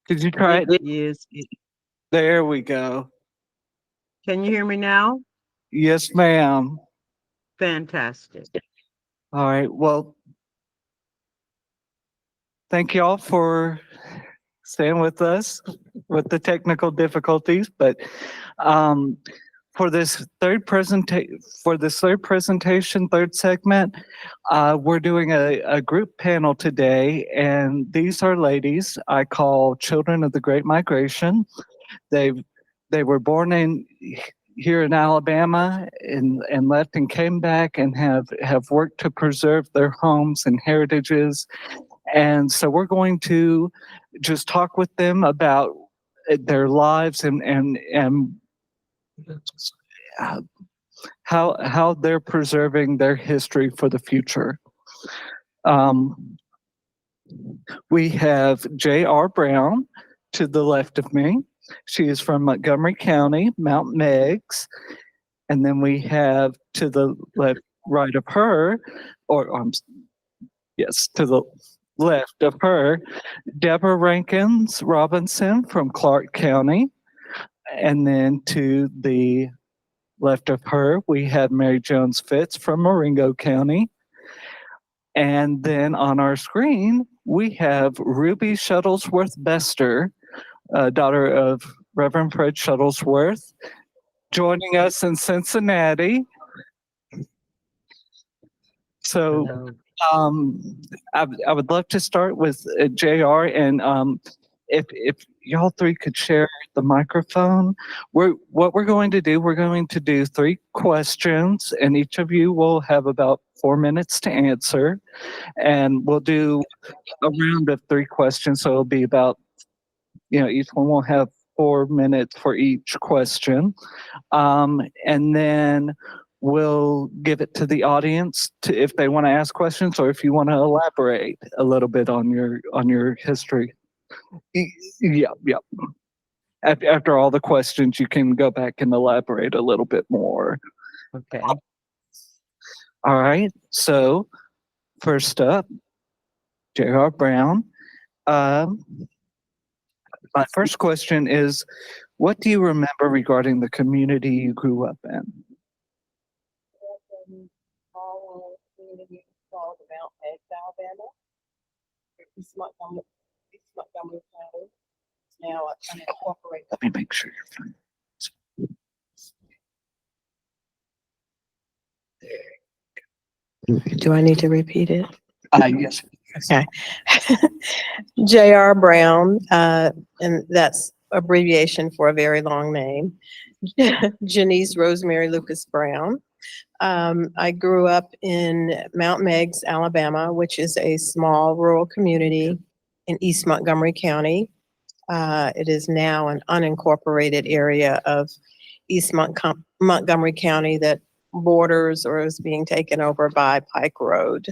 Did you try it? Yes. There we go. Can you hear me now? Yes, ma'am. Fantastic. All right. Well, thank y'all for staying with us with the technical difficulties. But um, for this third presentation, third segment, we're doing a group panel today, and these are ladies I call children of the Great Migration. They they were born in here in Alabama and left and came back and have worked to preserve their homes and heritages. And so we're going to just talk with them about their lives and uh, how they're preserving their history for the future. Um, we have J.R. Brown to the left of me. She is from Montgomery County, Mount Meigs. And then we have to the left, right of her, or yes, to the left of her, Deborah Rankins Robinson from Clarke County. And then to the left of her, we have Mary Jones Fitz from Marengo County. And then on our screen, we have Ruby Shuttlesworth Bester, daughter of Reverend Fred Shuttlesworth, joining us in Cincinnati. So I would love to start with JR, and if y'all three could share the microphone. What we're going to do, we're going to do 3 questions, and each of you will have about 4 minutes to answer. And we'll do a round of 3 questions, so it'll be about, each one will have 4 minutes for each question. And then we'll give it to the audience to if they want to ask questions or if you want to elaborate a little bit on your history. Yeah. After all the questions, you can go back and elaborate a little bit more. Okay. All right. So first up, J.R. Brown. My first question is, what do you remember regarding the community you grew up in? Small community called Mount Meigs, Alabama. East Montgomery County. It's now unincorporated. Let me make sure you're fine. Do I need to repeat it? Yes. Okay. J.R. Brown, and that's abbreviation for a very long name. Janice Rosemary Lucas Brown. I grew up in Mount Meigs, Alabama, which is a small rural community in East Montgomery County. It is now an unincorporated area of East Montgomery County that borders or is being taken over by Pike Road.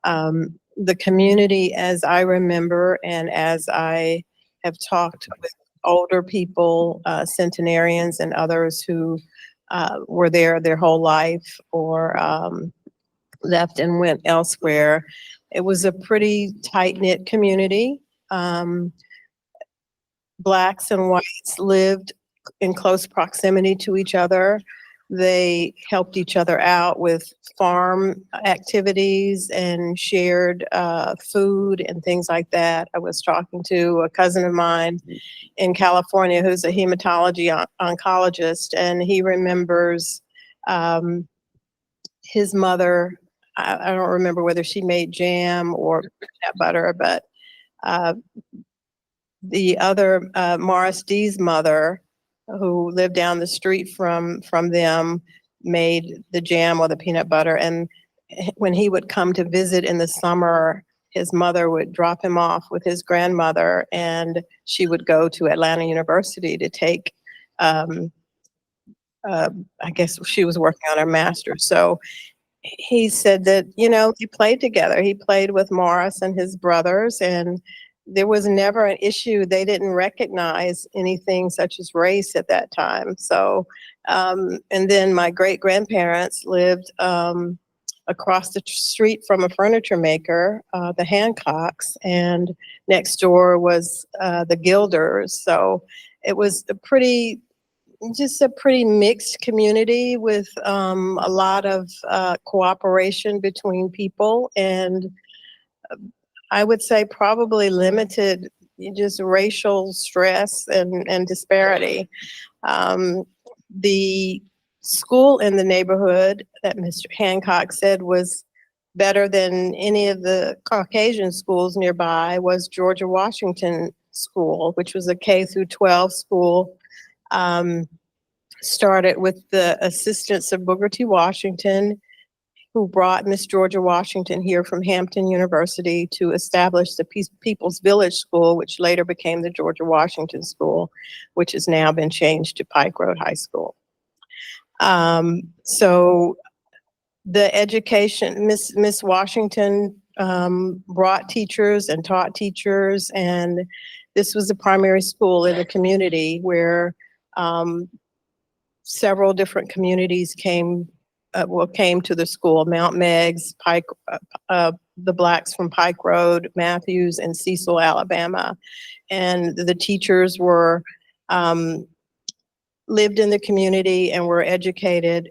The community, as I remember, and as I have talked with older people, centenarians and others who were there their whole life or left and went elsewhere, it was a pretty tight-knit community. Blacks and whites lived in close proximity to each other. They helped each other out with farm activities and shared food and things like that. I was talking to a cousin of mine in California who's a hematology oncologist, and he remembers his mother. I don't remember whether she made jam or peanut butter, but the other, Morris D's mother, who lived down the street from them, made the jam or the peanut butter. And when he would come to visit in the summer, his mother would drop him off with his grandmother, and she would go to Atlanta University to take, I guess she was working on her master's. So he said that, he played together. He played with Morris and his brothers, and there was never an issue. They didn't recognize anything such as race at that time. So, and then my great-grandparents lived across the street from a furniture maker, the Hancocks, and next door was the Gilders. So it was just a pretty mixed community with a lot of cooperation between people, and I would say probably limited just racial stress and disparity. The school in the neighborhood that Mr. Hancock said was better than any of the Caucasian schools nearby was Georgia Washington School, which was a K through 12 school. Started with the assistance of Booker T. Washington, who brought Miss Georgia Washington here from Hampton University to establish the People's Village School, which later became the Georgia Washington School, which has now been changed to Pike Road High School. So the education, Miss Washington brought teachers and taught teachers, and this was a primary school in the community where several different communities came to the school. Mount Meigs, Pike, the Blacks from Pike Road, Matthews, and Cecil, Alabama. And the teachers were lived in the community and were educated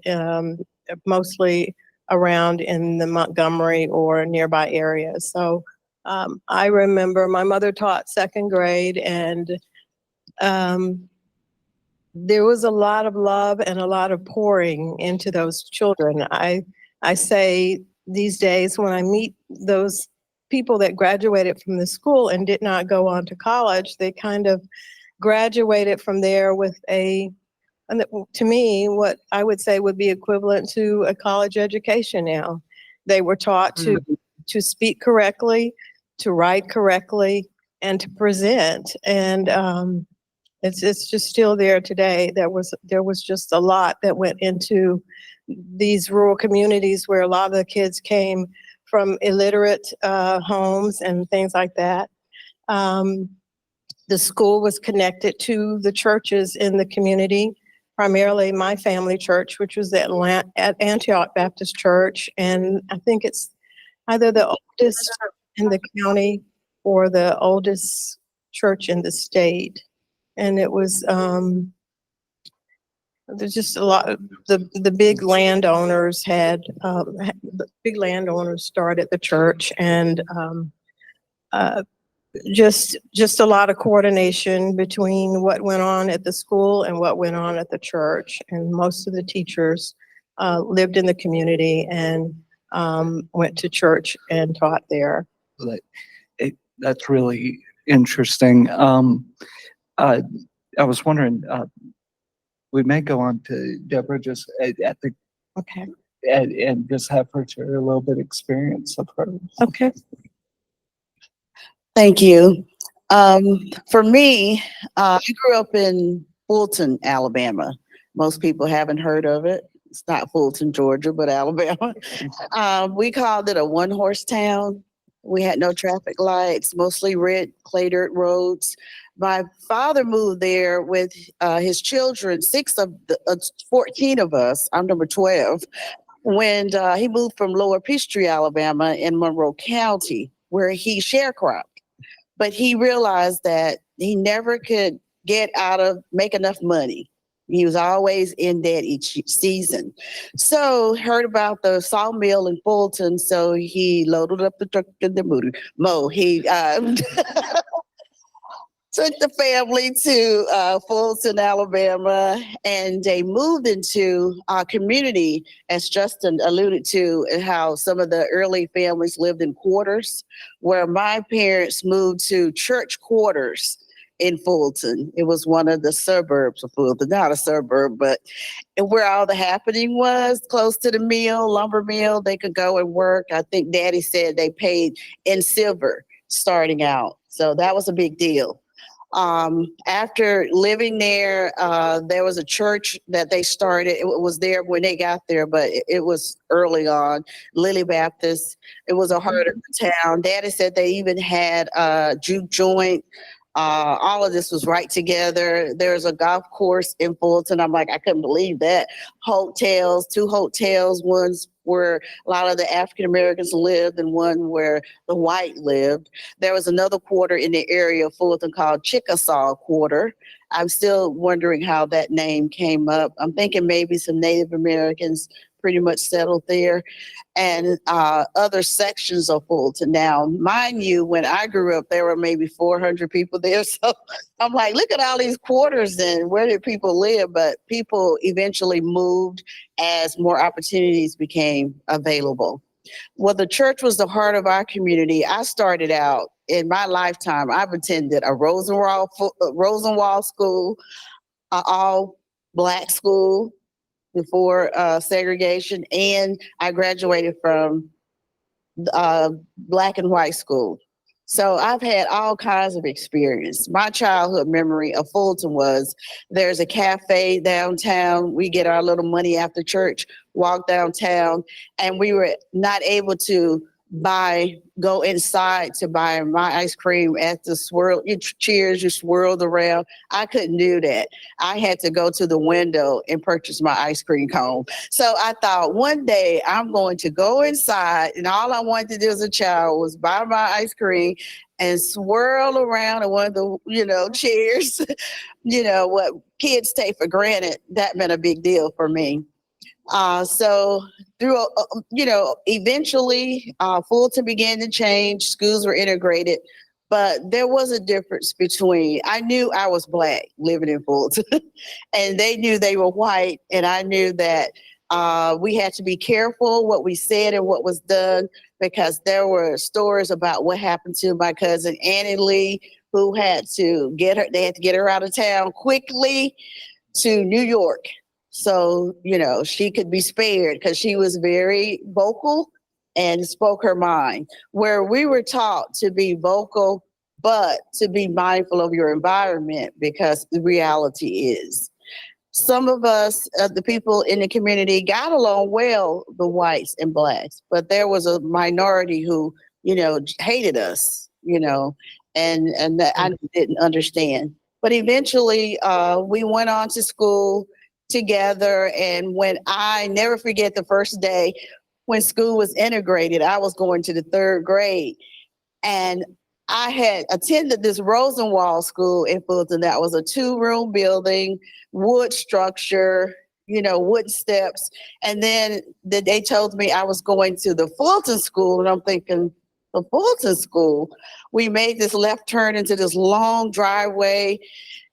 mostly around in the Montgomery or nearby areas. So I remember my mother taught second grade, and there was a lot of love and a lot of pouring into those children. I say these days when I meet those people that graduated from the school and did not go on to college, they kind of graduated from there with to me, what I would say would be equivalent to a college education now. They were taught to speak correctly, to write correctly, and to present. And it's just still there today. There was just a lot that went into these rural communities where a lot of the kids came from illiterate homes and things like that. The school was connected to the churches in the community, primarily my family church, which was at Antioch Baptist Church. And I think it's either the oldest in the county or the oldest church in the state. And it was, there's just a lot of the big landowners the big landowners started the church, and just a lot of coordination between what went on at the school and what went on at the church. And most of the teachers lived in the community and went to church and taught there. That's really interesting. I was wondering, we may go on to Deborah just at the Okay. and just have her share a little bit experience of hers. Okay. Thank you. For me, I grew up in Fulton, Alabama. Most people haven't heard of it. It's not Fulton, Georgia, but Alabama. We called it a one-horse town. We had no traffic lights, mostly red clay dirt roads. My father moved there with his children, 14 of us. I'm number 12. When he moved from Lower Peachtree, Alabama in Monroe County, where he sharecropped. But he realized that he never could make enough money. He was always in debt each season. So heard about the sawmill in Fulton, so he loaded up the truck in the mow. He took the family to Fulton, Alabama, and they moved into our community, as Justin alluded to, and how some of the early families lived in quarters, where my parents moved to church quarters in Fulton. It was one of the suburbs of Fulton, not a suburb, but where all the happening was, close to the mill, lumber mill. They could go and work. I think Daddy said they paid in silver starting out. So that was a big deal. After living there, there was a church that they started. It was there when they got there, but it was early on, Lily Baptist. It was a heart of the town. Daddy said they even had a juke joint. All of this was right together. There's a golf course in Fulton. I'm like, I couldn't believe that. Hotels, 2 hotels, one's where a lot of the African Americans lived and one where the white lived. There was another quarter in the area of Fulton called Chickasaw Quarter. I'm still wondering how that name came up. I'm thinking maybe some Native Americans pretty much settled there, and other sections of Fulton. Now, mind you, when I grew up, there were maybe 400 people there. So I'm like, look at all these quarters and where did people live? But people eventually moved as more opportunities became available. Well, the church was the heart of our community. I started out in my lifetime, I've attended a Rosenwald school, all Black school before segregation, and I graduated from Black and white school. So I've had all kinds of experience. My childhood memory of Fulton was there's a cafe downtown. We get our little money after church, walk downtown, and we were not able to go inside to buy my ice cream at the swirl. Cheers, you swirled around. I couldn't do that. I had to go to the window and purchase my ice cream cone. So I thought one day I'm going to go inside, and all I wanted to do as a child was buy my ice cream and swirl around in one of the, chairs. What kids take for granted, that meant a big deal for me. So through, eventually Fulton began to change, schools were integrated, but there was a difference between, I knew I was Black living in Fulton and they knew they were white. And I knew that we had to be careful what we said and what was done, because there were stories about what happened to my cousin Annie Lee, who they had to get her out of town quickly to New York. So, she could be spared because she was very vocal and spoke her mind, where we were taught to be vocal, but to be mindful of your environment, because the reality is some of us, the people in the community, got along well, the whites and Blacks, but there was a minority who, hated us, and that I didn't understand. But eventually we went on to school together. And when I never forget the first day when school was integrated, I was going to the 3rd grade, and I had attended this Rosenwald school in Fulton. That was a 2-room building, wood structure, wood steps. And then they told me I was going to the Fulton school, and I'm thinking, the Fulton school? We made this left turn into this long driveway,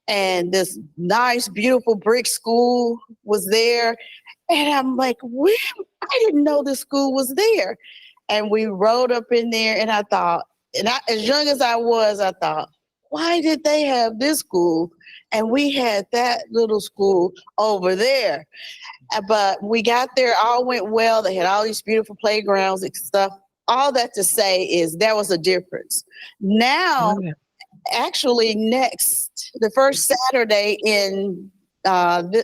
and this nice, beautiful brick school was there. And I'm like, I didn't know this school was there. And we rode up in there, and I thought, as young as I was, I thought, why did they have this school? And we had that little school over there. But we got there, all went well. They had all these beautiful playgrounds and stuff. All that to say is there was a difference. Now, actually the first Saturday in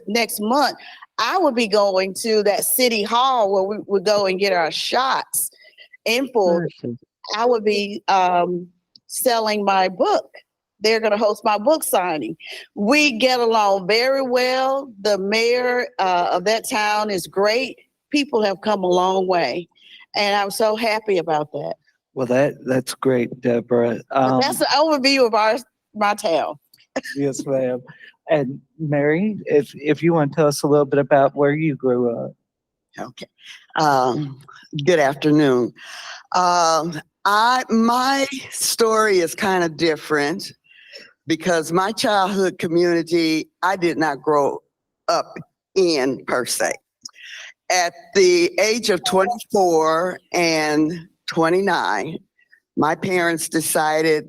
next month, I would be going to that city hall where we would go and get our shots in full. I would be selling my book. They're going to host my book signing. We get along very well. The mayor of that town is great. People have come a long way, and I'm so happy about that. Well, that's great, Deborah. That's an overview of my town. Yes, ma'am. And Mary, if you want to tell us a little bit about where you grew up. Okay. Good afternoon. My story is kind of different because my childhood community, I did not grow up in per se. At the age of 24 and 29, my parents decided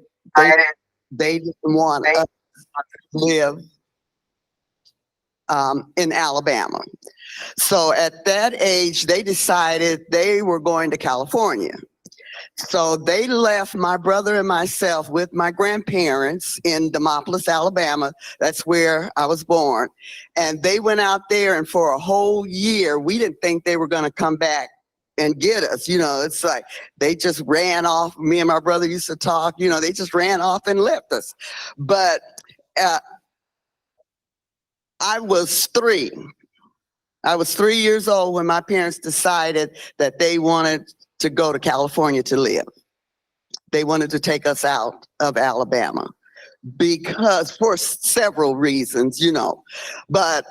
they didn't want us to live in Alabama. So at that age, they decided they were going to California. So they left my brother and myself with my grandparents in Demopolis, Alabama. That's where I was born. And they went out there, and for a whole year, we didn't think they were going to come back and get us. You know, it's like they just ran off. Me and my brother used to talk, you know, they just ran off and left us. But I was 3. I was 3 years old when my parents decided that they wanted to go to California to live. They wanted to take us out of Alabama because for several reasons, you know. But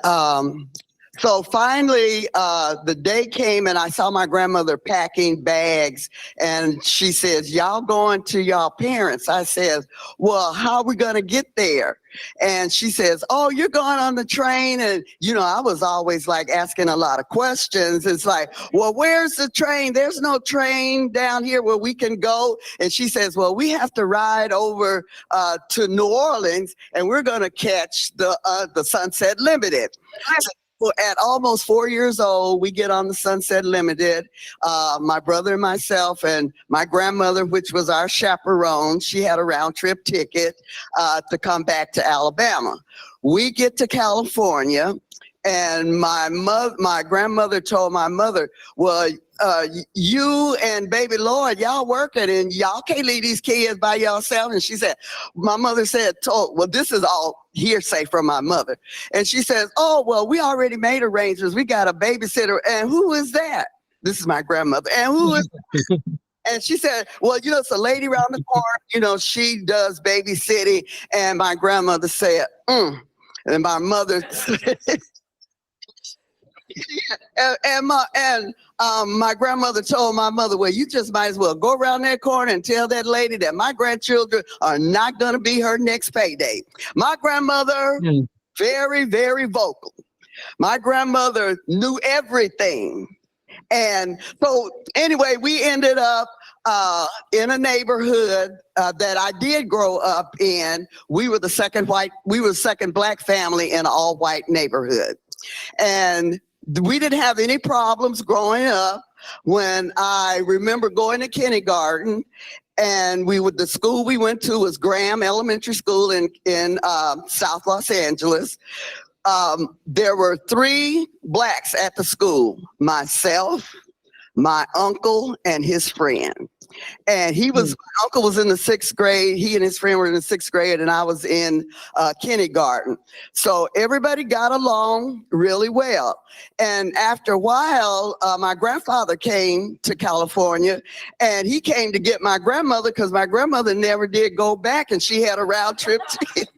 so finally, the day came and I saw my grandmother packing bags, and she says, y'all going to y'all parents? I said, well, how are we going to get there? And she says, oh, you're going on the train. And, you know, I was always like asking a lot of questions. It's like, well, where's the train? There's no train down here where we can go. And she says, well, we have to ride over to New Orleans, and we're going to catch the Sunset Limited. At almost 4 years old, we get on the Sunset Limited, my brother and myself, and my grandmother, which was our chaperone. She had a round trip ticket to come back to Alabama. We get to California, and my grandmother told my mother, well, you and baby Lloyd, y'all working and y'all can't leave these kids by yourself. And she said, my mother said, well, this is all hearsay from my mother. And she says, oh, well, we already made arrangements. We got a babysitter. And who is that? This is my grandmother. And who is that? And she said, well, you know, it's a lady around the corner, you know, she does babysitting. And my grandmother said, And my mother my grandmother told my mother, well, you just might as well go around that corner and tell that lady that my grandchildren are not going to be her next payday. My grandmother, very, very vocal. My grandmother knew everything. And so anyway, we ended up in a neighborhood that I did grow up in. We were the second black family in an all white neighborhood. And we didn't have any problems growing up. When I remember going to kindergarten, and the school we went to was Graham Elementary School in South Los Angeles. There were 3 blacks at the school: myself, my uncle, and his friend. And my uncle was in the 6th grade. He and his friend were in the 6th grade, and I was in kindergarten. So everybody got along really well. And after a while, my grandfather came to California, and he came to get my grandmother because my grandmother never did go back, and she had a round trip ticket.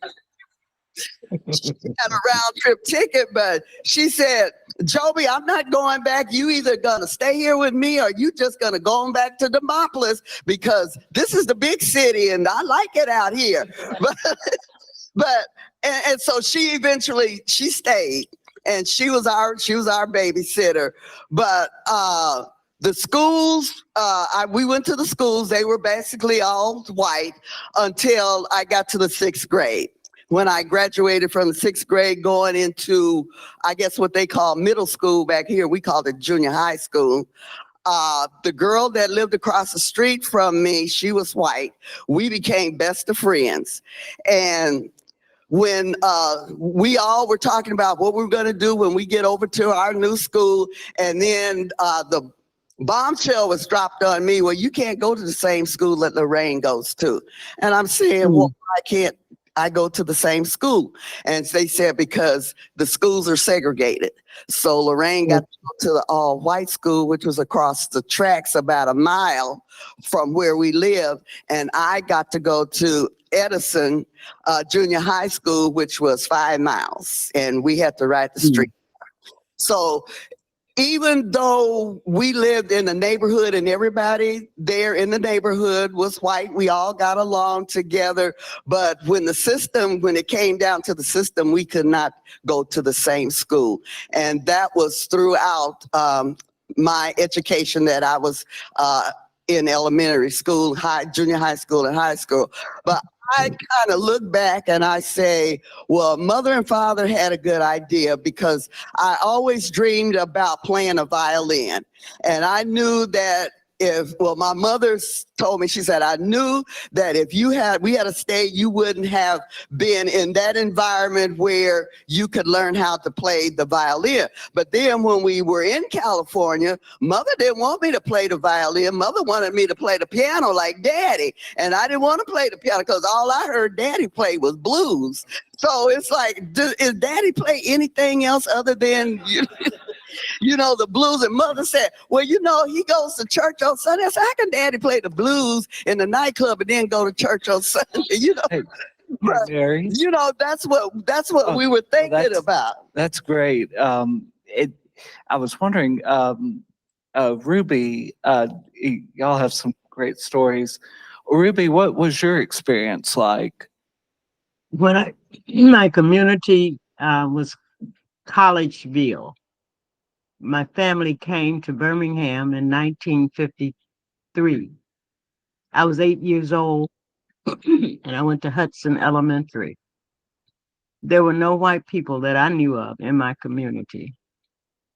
She had a round trip ticket, but she said, Joby, I'm not going back. You either gonna stay here with me or you just gonna go on back to Demopolis, because this is the big city and I like it out here. And so she stayed, and she was our babysitter. But the schools, we went to the schools. They were basically all white until I got to the 6th grade. When I graduated from the 6th grade going into, I guess what they call middle school back here, we called it junior high school. The girl that lived across the street from me, she was white. We became best of friends. And when we all were talking about what we were going to do when we get over to our new school, and then the bombshell was dropped on me, well, you can't go to the same school that Lorraine goes to. And I'm saying, well, I can't. I go to the same school. And they said because the schools are segregated. So Lorraine got to go to the all white school, which was across the tracks about a mile from where we live. And I got to go to Edison Junior High School, which was 5 miles. And we had to ride the street. So even though we lived in a neighborhood and everybody there in the neighborhood was white, we all got along together. But when it came down to the system, we could not go to the same school. And that was throughout my education that I was in elementary school, junior high school, and high school. But I kind of look back and I say, well, mother and father had a good idea, because I always dreamed about playing a violin. And I knew that well, my told me, she said, I knew that if we had stayed, you wouldn't have been in that environment where you could learn how to play the violin. But then when we were in California, mother didn't want me to play the violin. Mother wanted me to play the piano like daddy. And I didn't want to play the piano because all I heard daddy play was blues. So it's like, is daddy play anything else other than, the blues? And mother said, well, he goes to church on Sunday. I said, how can daddy play the blues in the nightclub and then go to church on Sunday? Hey, But, Mary, that's what Oh, we were thinking that's- about. that's great. I was wondering, Ruby, y'all have some great stories. Ruby, what was your experience like? My community was Collegeville. My family came to Birmingham in 1953. I was 8 years old and I went to Hudson Elementary. There were no white people that I knew of in my community.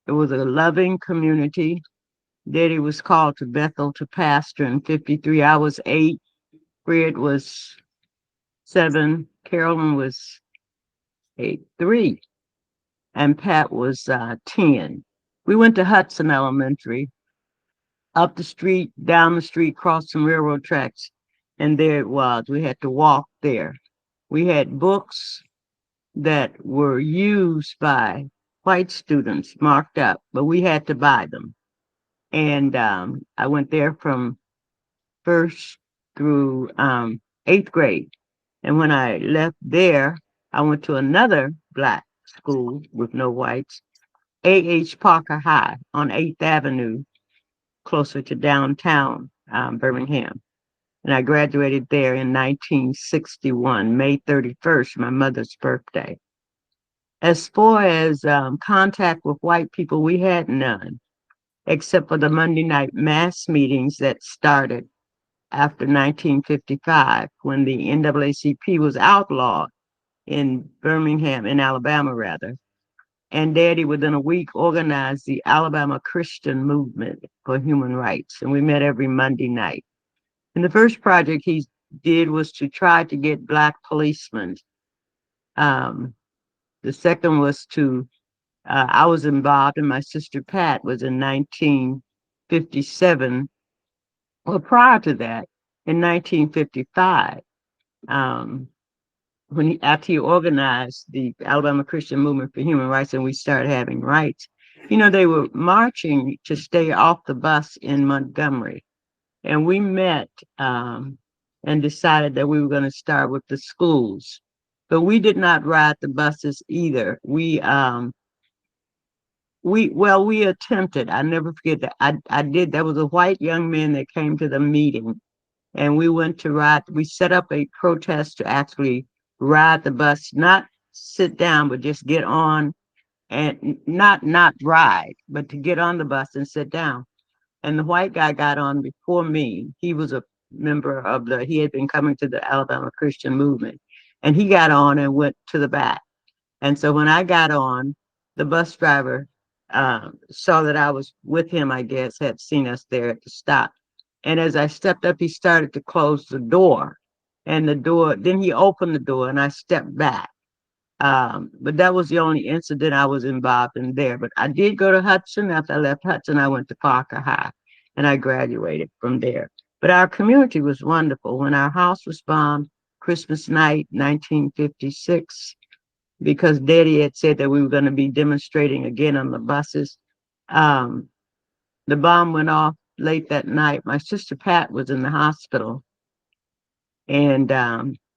It was a loving community. Daddy was called to Bethel to pastor in 53. I was 8. Fred was 7. Carolyn was 3. And Pat was 10. We went to Hudson Elementary, up the street, down the street, crossed some railroad tracks, and there it was. We had to walk there. We had books that were used by white students marked up, but we had to buy them. And I went there from 1st through 8th grade. And when I left there, I went to another Black school with no whites, A.H. Parker High on 8th Avenue, closer to downtown Birmingham. And I graduated there in 1961, May 31st, my mother's birthday. As far as contact with white people, we had none, except for the Monday night mass meetings that started after 1955, when the NAACP was outlawed in Birmingham, in Alabama, rather. And Daddy, within a week, organized the Alabama Christian Movement for Human Rights. And we met every Monday night. And the first project he did was to try to get Black policemen. The second was I was involved, and my sister Pat was in 1957. Well, prior to that, in 1955, after he organized the Alabama Christian Movement for Human Rights and we started having rights, they were marching to stay off the bus in Montgomery. And we met and decided that we were going to start with the schools. But we did not ride the buses either. We attempted. I never forget that. I did. There was a white young man that came to the meeting, and we went to ride. We set up a protest to actually ride the bus, not sit down, but just get on, and not ride, but to get on the bus and sit down. And the white guy got on before me. He was a member of he had been coming to the Alabama Christian Movement, and he got on and went to the back. And so when I got on, the bus driver saw that I was with him, I guess, had seen us there at the stop. And as I stepped up, he started to close the door. And then he opened the door and I stepped back. But that was the only incident I was involved in there. But I did go to Hudson. After I left Hudson, I went to Parker High and I graduated from there. But our community was wonderful. When our house was bombed, Christmas night, 1956, because Daddy had said that we were going to be demonstrating again on the buses. The bomb went off late that night. My sister Pat was in the hospital. And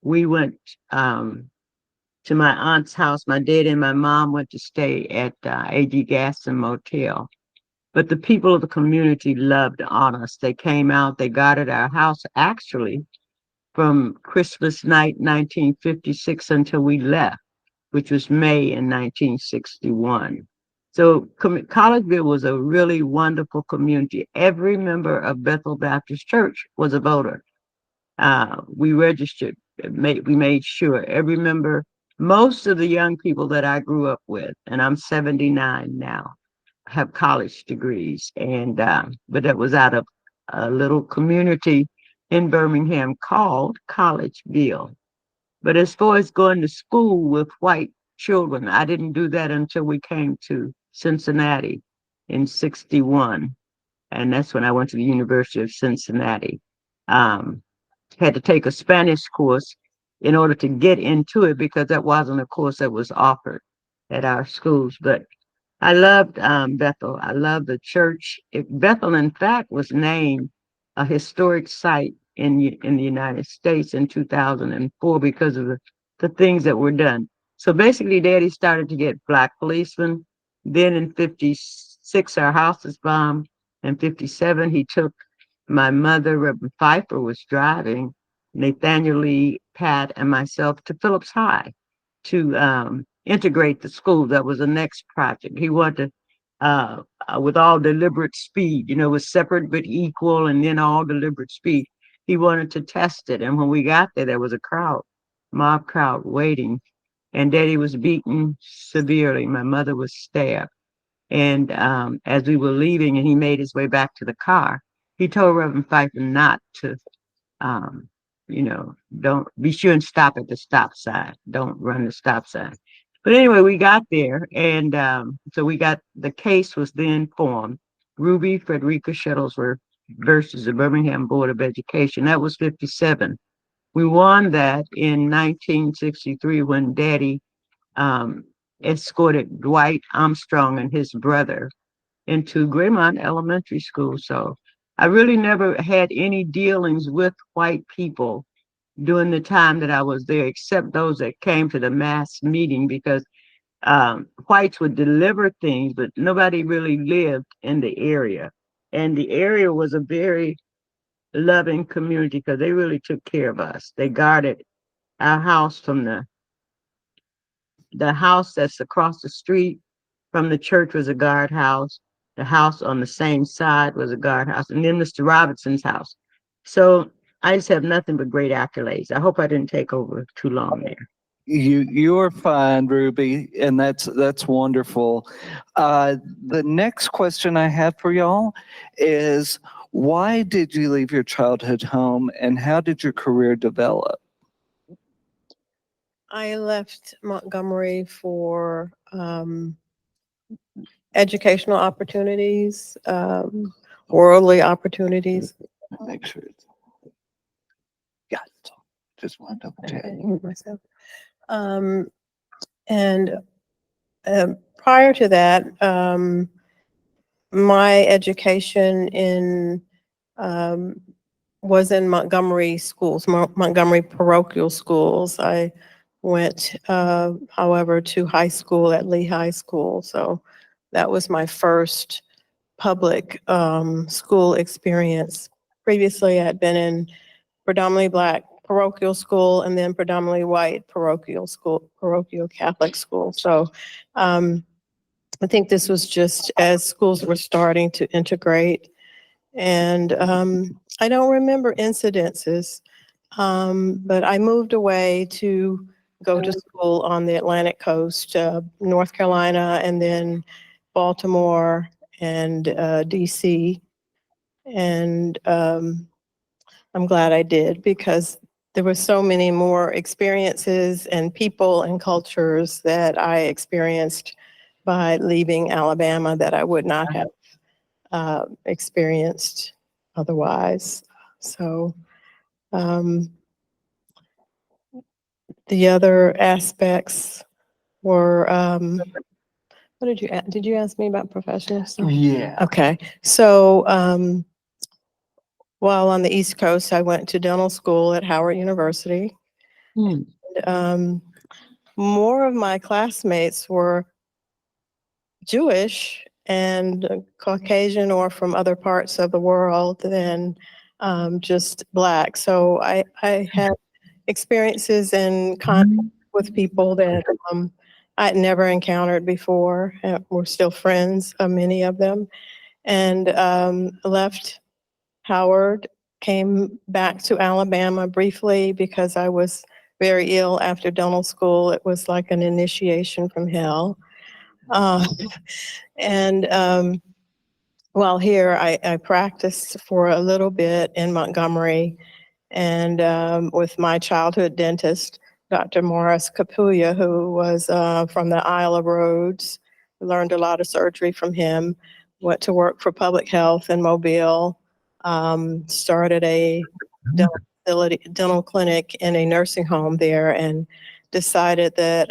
we went to my aunt's house. My dad and my mom went to stay at A.G. Gaston Motel. But the people of the community loved on us. They came out, they guarded our house actually from Christmas night, 1956 until we left, which was May in 1961. So Collegeville was a really wonderful community. Every member of Bethel Baptist Church was a voter. We registered, we made sure every member, most of the young people that I grew up with, and I'm 79 now, have college degrees. And but that was out of a little community in Birmingham called Collegeville. But as far as going to school with white children, I didn't do that until we came to Cincinnati in 61. And that's when I went to the University of Cincinnati. Had to take a Spanish course in order to get into it because that wasn't a course that was offered at our schools. But I loved Bethel. I loved the church. Bethel, in fact, was named a historic site in the United States in 2004 because of the things that were done. So basically, Daddy started to get black policemen. Then in 56, our house was bombed. In 57, he took my mother, Reverend Pfeiffer, was driving Nathaniel Lee, Pat, and myself to Phillips High to integrate the school. That was the next project. He wanted to, with all deliberate speed, it was separate but equal, and then all deliberate speed. He wanted to test it. And when we got there was a mob crowd waiting, and Daddy was beaten severely. My mother was stabbed. And as we were leaving and he made his way back to the car, he told Reverend Pfeiffer not to, don't be sure and stop at the stop sign. Don't run the stop sign. But anyway, we got there. And so the case was then formed, Ruby Frederica Shuttlesworth versus the Birmingham Board of Education. That was 57. We won that in 1963 when Daddy escorted Dwight Armstrong and his brother into Graymont Elementary School. So I really never had any dealings with white people during the time that I was there, except those that came to the mass meeting, because whites would deliver things, but nobody really lived in the area. And the area was a very loving community because they really took care of us. They guarded our house from the house that's across the street from the church was a guardhouse. The house on the same side was a guardhouse, and then Mr. Robinson's house. So I just have nothing but great accolades. I hope I didn't take over too long there. You are fine, Ruby, and that's wonderful. The next question I have for y'all is, why did you leave your childhood home, and how did your career develop? I left Montgomery for educational opportunities, worldly opportunities. Make sure it's yeah. Just want to double check. Myself. And prior to that, my education was in Montgomery schools, Montgomery parochial schools. I went, however, to high school at Lee High School. So that was my first public school experience. Previously, I had been in predominantly Black parochial school and then predominantly white parochial Catholic school. So I think this was just as schools were starting to integrate. And I don't remember incidences, but I moved away to go to school on the Atlantic coast, North Carolina, and then Baltimore and DC. And I'm glad I did, because there were so many more experiences and people and cultures that I experienced by leaving Alabama that I would not have experienced otherwise. So the other aspects were, what did you ask me about professional stuff? Yeah. Okay, so while on the East Coast, I went to dental school at Howard University. And, more of my classmates were Jewish and Caucasian or from other parts of the world than just Black. So I had experiences and contact with people that I'd never encountered before. We're still friends, many of them, and left Howard, came back to Alabama briefly because I was very ill after dental school. It was like an initiation from hell. And While here, I practiced for a little bit in Montgomery and with my childhood dentist, Dr. Morris Capulla, who was from the Isle of Rhodes. Learned a lot of surgery from him. Went to work for public health in Mobile. Started a dental clinic in a nursing home there, and decided that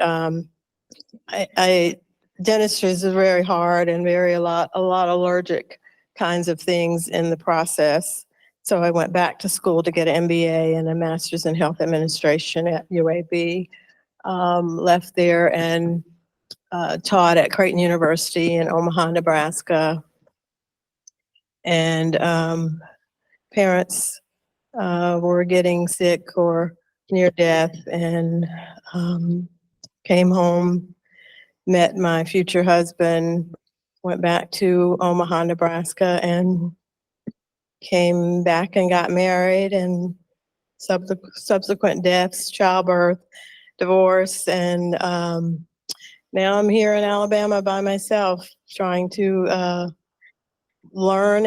dentistry is very hard and a lot allergic kinds of things in the process. So I went back to school to get an MBA and a master's in health administration at UAB. Left there and taught at Creighton University in Omaha, Nebraska. And parents were getting sick or near death, and came home, met my future husband, went back to Omaha, Nebraska, and came back and got married, and subsequent deaths, childbirth, divorce, and now I'm here in Alabama by myself, trying to learn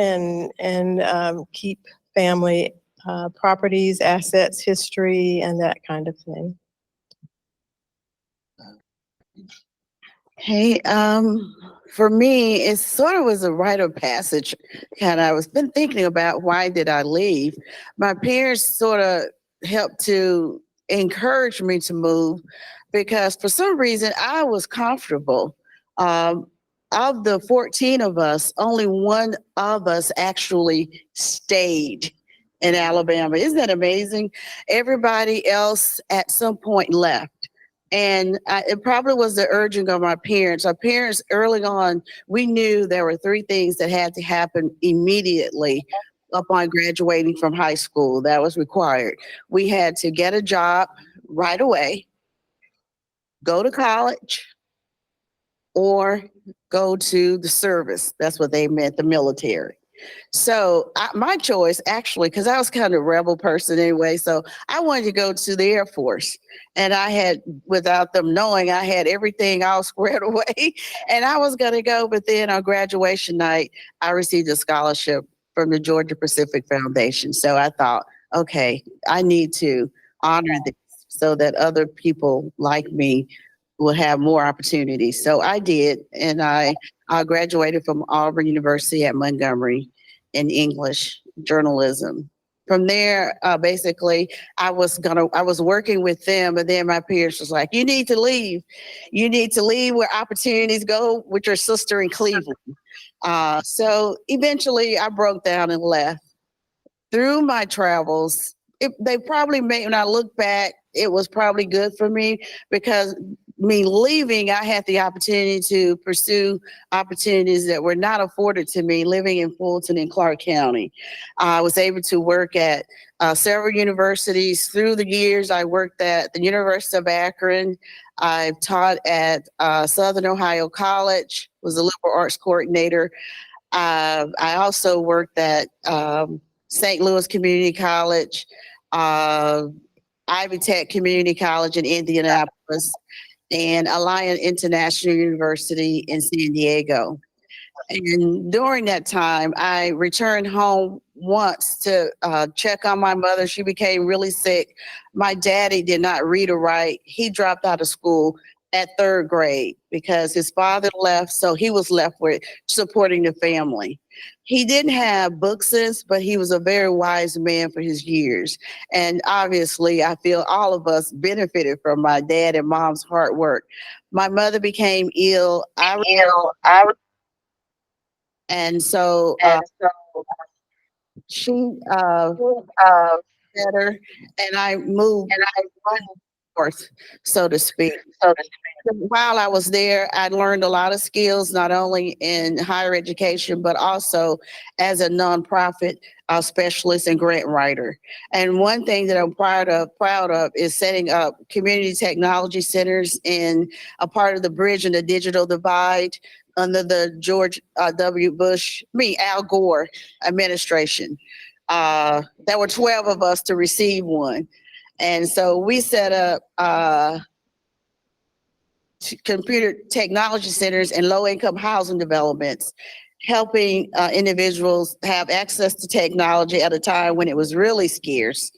and keep family properties, assets, history, and that kind of thing. Hey, for me, it sort of was a rite of passage. Kind of, I was been thinking about why did I leave. My parents sort of helped to encourage me to move because for some reason I was comfortable. Of the 14 of us, only one of us actually stayed in Alabama. Isn't that amazing? Everybody else at some point left. And it probably was the urging of my parents. Our parents early on, we knew there were 3 things that had to happen immediately upon graduating from high school. That was required. We had to get a job right away, go to college, or go to the service. That's what they meant, the military. So my choice, actually, because I was kind of a rebel person anyway, so I wanted to go to the Air Force. And I had, without them knowing, I had everything all squared away. And I was going to go, but then on graduation night, I received a scholarship from the Georgia Pacific Foundation. So I thought, okay, I need to honor this so that other people like me will have more opportunities. So I did, and I graduated from Auburn University at Montgomery in English journalism. From there, basically, I was working with them, and then my peers was like, "You need to leave. You need to leave where opportunities go with your sister in Cleveland." So eventually, I broke down and left. Through my travels, they probably made, when I look back, it was probably good for me because me leaving, I had the opportunity to pursue opportunities that were not afforded to me living in Fulton and Clarke County. I was able to work at several universities. Through the years, I worked at the University of Akron. I've taught at Southern Ohio College, was a liberal arts coordinator. I also worked at St. Louis Community College, Ivy Tech Community College in Indianapolis, and Alliant International University in San Diego. And during that time, I returned home once to check on my mother. She became really sick. My daddy did not read or write. He dropped out of school at 3rd grade because his father left, so he was left with supporting the family. He didn't have book sense, but he was a very wise man for his years. And obviously, I feel all of us benefited from my dad and mom's hard work. My mother became ill. And so she better, and I moved north, so to speak. While I was there, I learned a lot of skills, not only in higher education, but also as a nonprofit specialist and grant writer. And one thing that I'm proud of is setting up community technology centers in a part of the bridge and the digital divide under the George W. Al Gore administration. There were 12 of us to receive one. And so we set up computer technology centers in low-income housing developments. helping individuals have access to technology at a time when it was really scarce,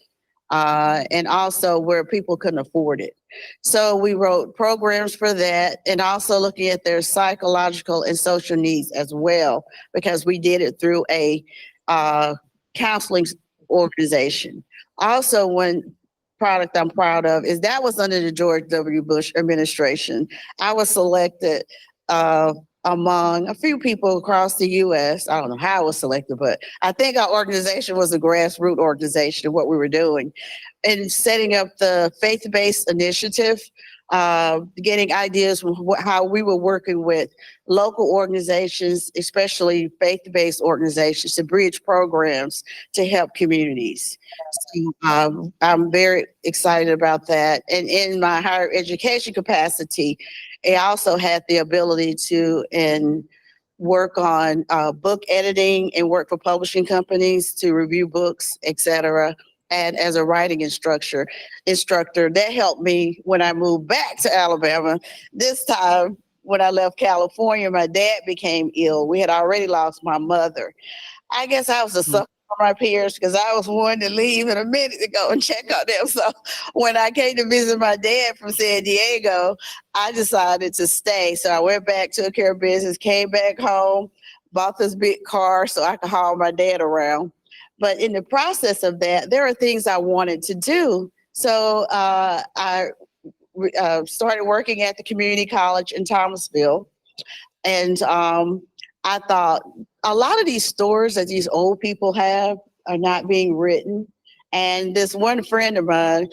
and also where people couldn't afford it. So we wrote programs for that, and also looking at their psychological and social needs as well, because we did it through a counseling organization. Also, one product I'm proud of is that was under the George W. Bush administration. I was selected among a few people across the U.S. I don't know how I was selected, but I think our organization was a grassroots organization of what we were doing, and setting up the faith-based initiative, getting ideas from how we were working with local organizations, especially faith-based organizations, to bridge programs to help communities. So, I'm very excited about that. And in my higher education capacity, I also had the ability to work on book editing and work for publishing companies to review books, etc. And as a writing instructor, that helped me when I moved back to Alabama. This time, when I left California, my dad became ill. We had already lost my mother. I guess I was a sucker for my peers because I was one to leave in a minute to go and check on them. So when I came to visit my dad from San Diego, I decided to stay. So I went back, took care of business, came back home, bought this big car so I could haul my dad around. But in the process of that, there are things I wanted to do. So I started working at the community college in Thomasville. And I thought a lot of these stories that these old people have are not being written. And this one friend of mine,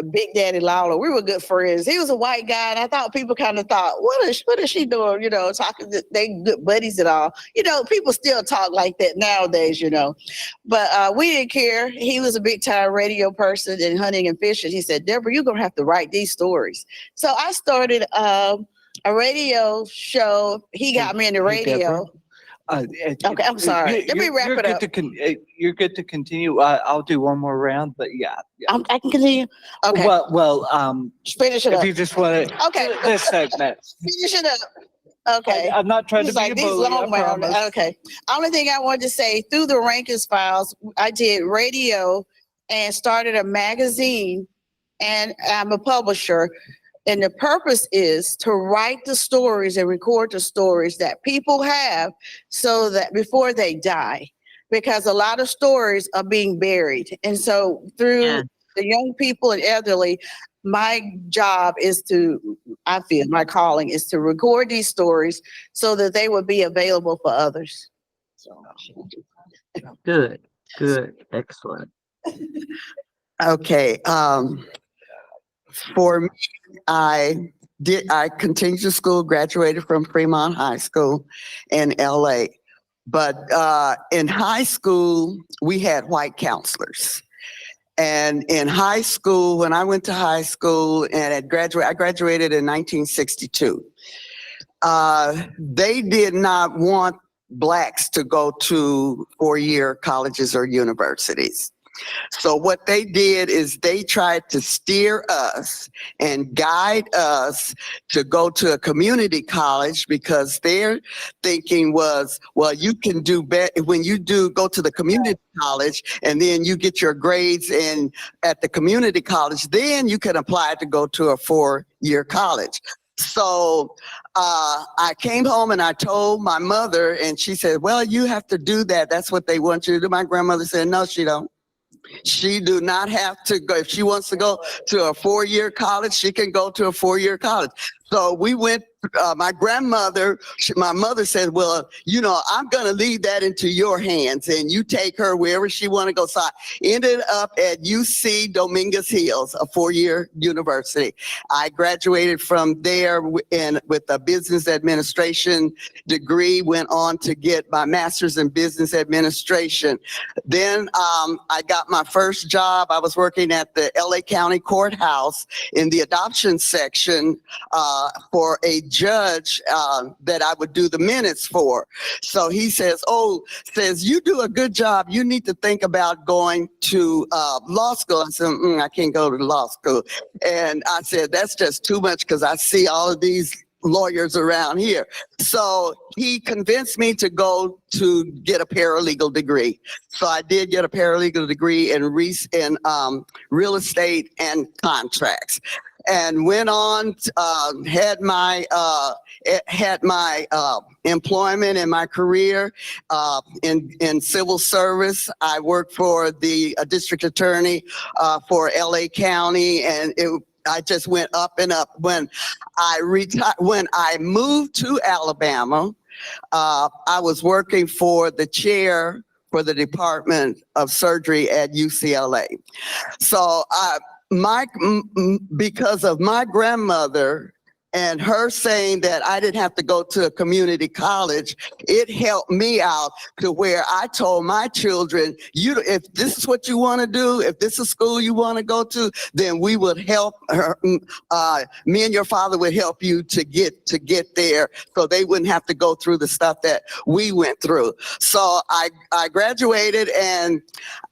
Big Daddy Lawler, we were good friends. He was a white guy, and I thought people kind of thought, what is she doing? You know, talking, they good buddies and all. You know, people still talk like that nowadays, you know. But we didn't care. He was a big time radio person in hunting and fishing. He said, Deborah, you're gonna have to write these stories. So I started a radio show. He got me into Hey, Deborah. radio. Okay, I'm sorry. Let me wrap it up. You're good to continue. I'll do one more round, but yeah. I can continue. Okay. Well, Finish it if up. you just want to, Okay. this segment. Finish it up. Okay. I'm not trying to It's be like a these bully, I long round. promise. Okay. Only thing I wanted to say, through the Rankins Files, I did radio and started a magazine, and I'm a publisher. And the purpose is to write the stories and record the stories that people have so that before they die, because a lot of stories are being buried. And so through the young people and elderly, my job is I feel my calling is to record these stories so that they would be available for others. So. Good, excellent. Okay. For me, I continued to school, graduated from Fremont High School in LA. But in high school, we had white counselors. And in high school, when I went to high school and I graduated in 1962, they did not want Blacks to go to four-year colleges or universities. So what they did is they tried to steer us and guide us to go to a community college, because their thinking was, well, you can do better when you go to the community college and then you get your grades in at the community college, then you can apply to go to a four-year college. So I came home and I told my mother, and she said, well, you have to do that. That's what they want you to do. My grandmother said, no, she don't. She do not have to go. If she wants to go to a four-year college, she can go to a four-year college. So we went, my mother said, well, you know, I'm going to leave that into your hands and you take her wherever she want to go. So I ended up at UC Dominguez Hills, a four-year university. I graduated from there with a business administration degree, went on to get my master's in business administration. Then I got my first job. I was working at the LA County Courthouse in the adoption section for a judge that I would do the minutes for. So he says, you do a good job. You need to think about going to law school. I said, I can't go to law school. And I said, that's just too much, because I see all of these lawyers around here. So he convinced me to go to get a paralegal degree. So I did get a paralegal degree in real estate and contracts, and went on, had my employment in my career in civil service. I worked for the district attorney for LA County, and I just went up and up. When I moved to Alabama, I was working for the chair for the Department of Surgery at UCLA. So because of my grandmother and her saying that I didn't have to go to a community college, it helped me out to where I told my children, if this is what you want to do, if this is school you want to go to, then we would help her. Me and your father would help you to get there, so they wouldn't have to go through the stuff that we went through. So I graduated, and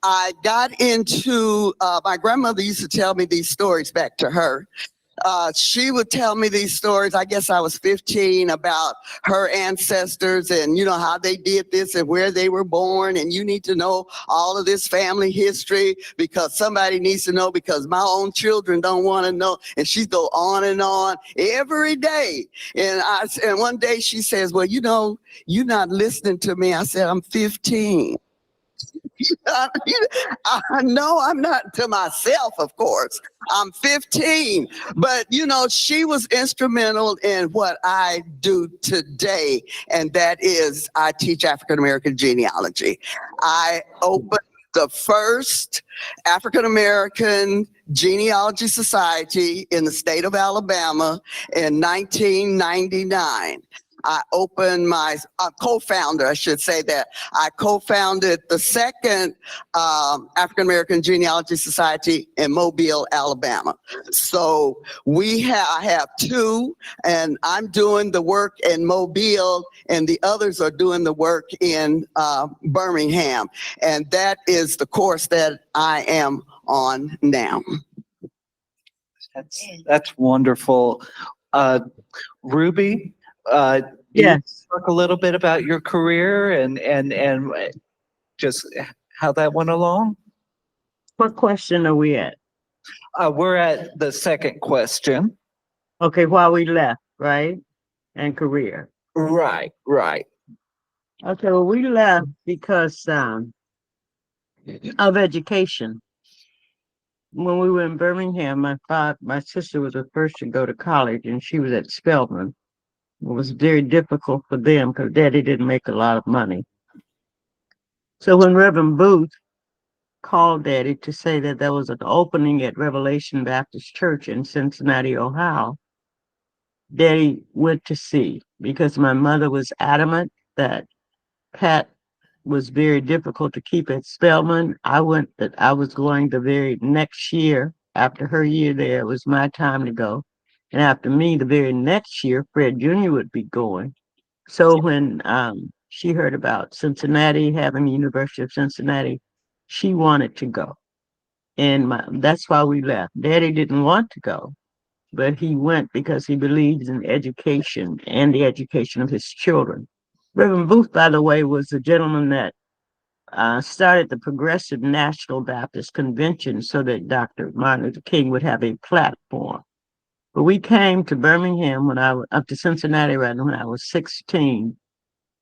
I got into, my grandmother used to tell me these stories back to her. She would tell me these stories. I guess I was 15, about her ancestors and, how they did this and where they were born. And you need to know all of this family history because somebody needs to know, because my own children don't want to know. And she'd go on and on every day. And one day she says, well, you're not listening to me. I said, I'm 15. No, I'm not, to myself, of course. I'm 15, but she was instrumental in what I do today, and that is I teach African American genealogy. I opened the first African American genealogy society in the state of Alabama in 1999. I opened co-founder, I should say that. I co-founded the second African-American Genealogy Society in Mobile, Alabama. So I have two, and I'm doing the work in Mobile, and the others are doing the work in Birmingham. And that is the course that I am on now. That's wonderful. Ruby, Yes. talk a little bit about your career and just how that went along? What question are we at? We're at the second question. Okay, while we left, right? And career. Right. Okay, well, we left because of education. When we were in Birmingham, my sister was the first to go to college, and she was at Spelman. It was very difficult for them because Daddy didn't make a lot of money. So when Reverend Booth called Daddy to say that there was an opening at Revelation Baptist Church in Cincinnati, Ohio, Daddy went to see, because my mother was adamant that Pat was very difficult to keep at Spelman. I was going the very next year. After her year there, it was my time to go. And after me, the very next year, Fred Jr. would be going. So when she heard about Cincinnati, having the University of Cincinnati, she wanted to go. And that's why we left. Daddy didn't want to go, but he went because he believes in education and the education of his children. Reverend Booth, by the way, was the gentleman that started the Progressive National Baptist Convention so that Dr. Martin Luther King would have a platform. But we came to Birmingham up to Cincinnati when I was 16.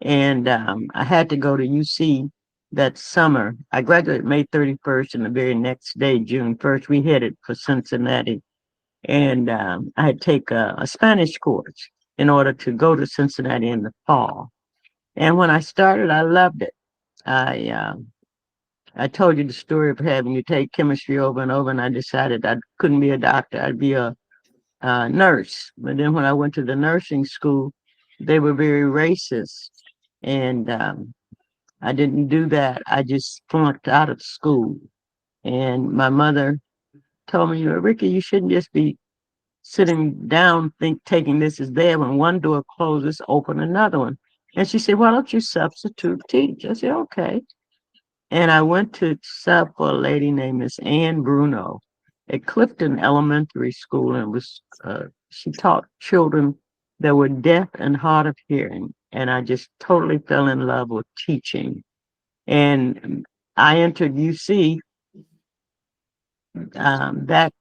And I had to go to UC that summer. I graduated May 31st, and the very next day, June 1st, we headed for Cincinnati. And I had to take a Spanish course in order to go to Cincinnati in the fall. And when I started, I loved it. I told you the story of having to take chemistry over and over, and I decided I couldn't be a doctor. I'd be a nurse. But then when I went to the nursing school, they were very racist. And I didn't do that. I just flunked out of school. And my mother told me, Ricky, you shouldn't just be sitting down, taking this as there. When one door closes, open another one. And she said, why don't you substitute teach? I said, okay. And I went to sub for a lady named Miss Ann Bruno at Clifton Elementary School, and she taught children that were deaf and hard of hearing. And I just totally fell in love with teaching. And I entered UC that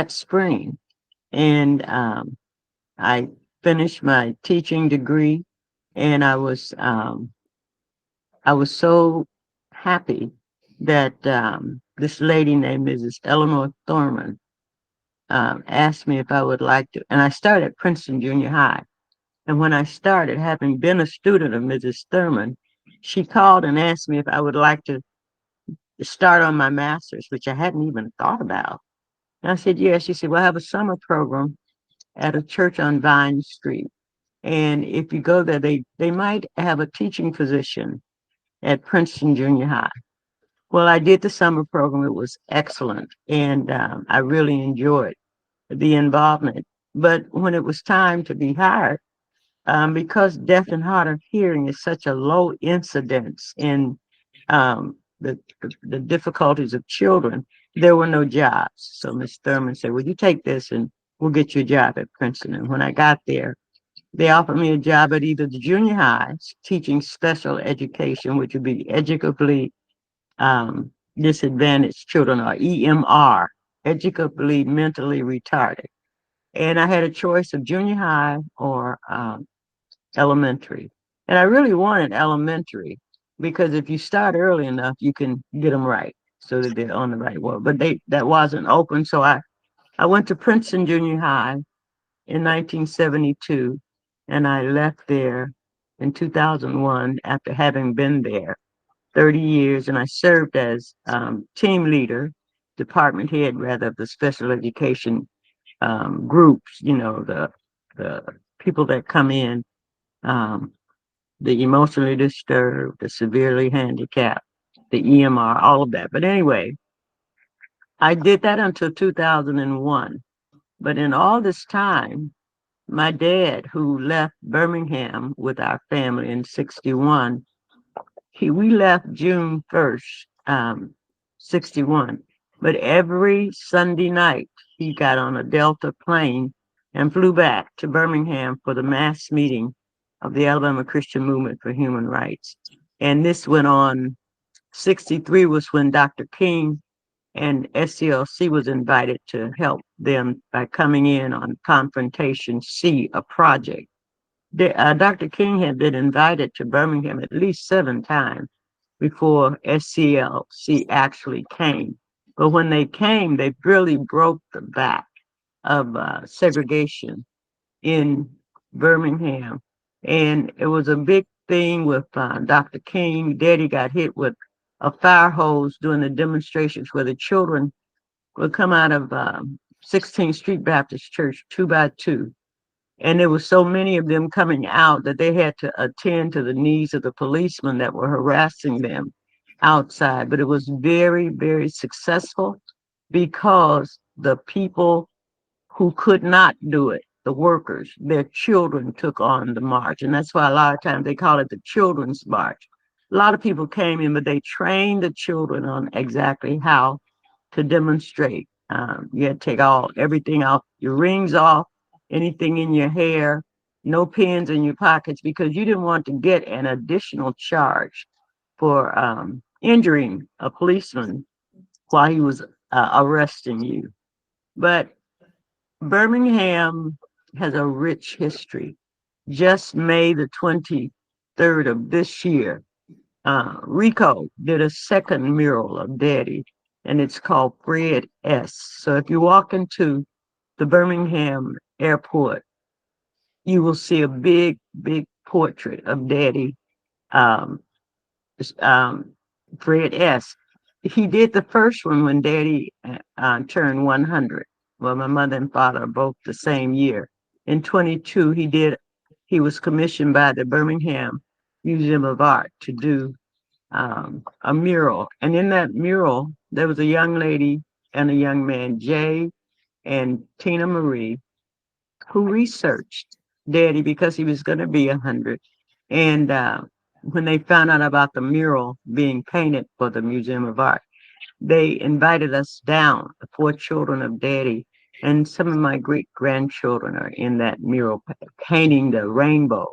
spring. And I finished my teaching degree, and I was so happy that this lady named Mrs. Eleanor Thurman asked me if I would like to, and I started at Princeton Junior High. And when I started, having been a student of Mrs. Thurman, she called and asked me if I would like to start on my master's, which I hadn't even thought about. And I said, yes. She said, well, I have a summer program at a church on Vine Street. And if you go there, they might have a teaching position at Princeton Junior High. Well, I did the summer program. It was excellent. And I really enjoyed the involvement. But when it was time to be hired, because deaf and hard of hearing is such a low incidence in the difficulties of children, there were no jobs. So Ms. Thurman said, well, you take this and we'll get you a job at Princeton. And when I got there, they offered me a job at either the junior highs, teaching special education, which would be educably disadvantaged children, or EMR, educably mentally retarded. And I had a choice of junior high or elementary. And I really wanted elementary because if you start early enough, you can get them right so that they're on the right road. But that wasn't open. So I went to Princeton Junior High in 1972, and I left there in 2001 after having been there 30 years. And I served as team leader, department head rather, of the special education groups, the people that come in, the emotionally disturbed, the severely handicapped, the EMR, all of that. But anyway, I did that until 2001. But in all this time, my dad, who left Birmingham with our family in 61, we left June 1st, 61. But every Sunday night, he got on a Delta plane and flew back to Birmingham for the mass meeting of the Alabama Christian Movement for Human Rights. And this went on. 63 was when Dr. King and SCLC was invited to help them by coming in on Confrontation C, a project. Dr. King had been invited to Birmingham at least 7 times before SCLC actually came. But when they came, they really broke the back of segregation in Birmingham. And it was a big thing with Dr. King. Daddy got hit with a fire hose during the demonstrations where the children would come out of 16th Street Baptist Church 2 by 2. And there were so many of them coming out that they had to attend to the needs of the policemen that were harassing them outside. But it was very, very successful because the people who could not do it, the workers, their children took on the march. And that's why a lot of times they call it the Children's March. A lot of people came in, but they trained the children on exactly how to demonstrate. You had to take everything off, your rings off, anything in your hair, no pins in your pockets, because you didn't want to get an additional charge for injuring a policeman while he was arresting you. But Birmingham has a rich history. Just May the 23rd of this year, Rico did a second mural of Daddy, and it's called Fred S. So if you walk into the Birmingham airport, you will see a big, big portrait of Daddy, um, Fred S. He did the first one when Daddy turned 100. Well, my mother and father are both the same year. In 22, he was commissioned by the Birmingham Museum of Art to do a mural. And in that mural, there was a young lady and a young man, Jay and Tina Marie, who researched Daddy because he was going to be 100. And when they found out about the mural being painted for the Museum of Art, they invited us down, the 4 children of Daddy, And some of my great grandchildren are in that mural painting the rainbow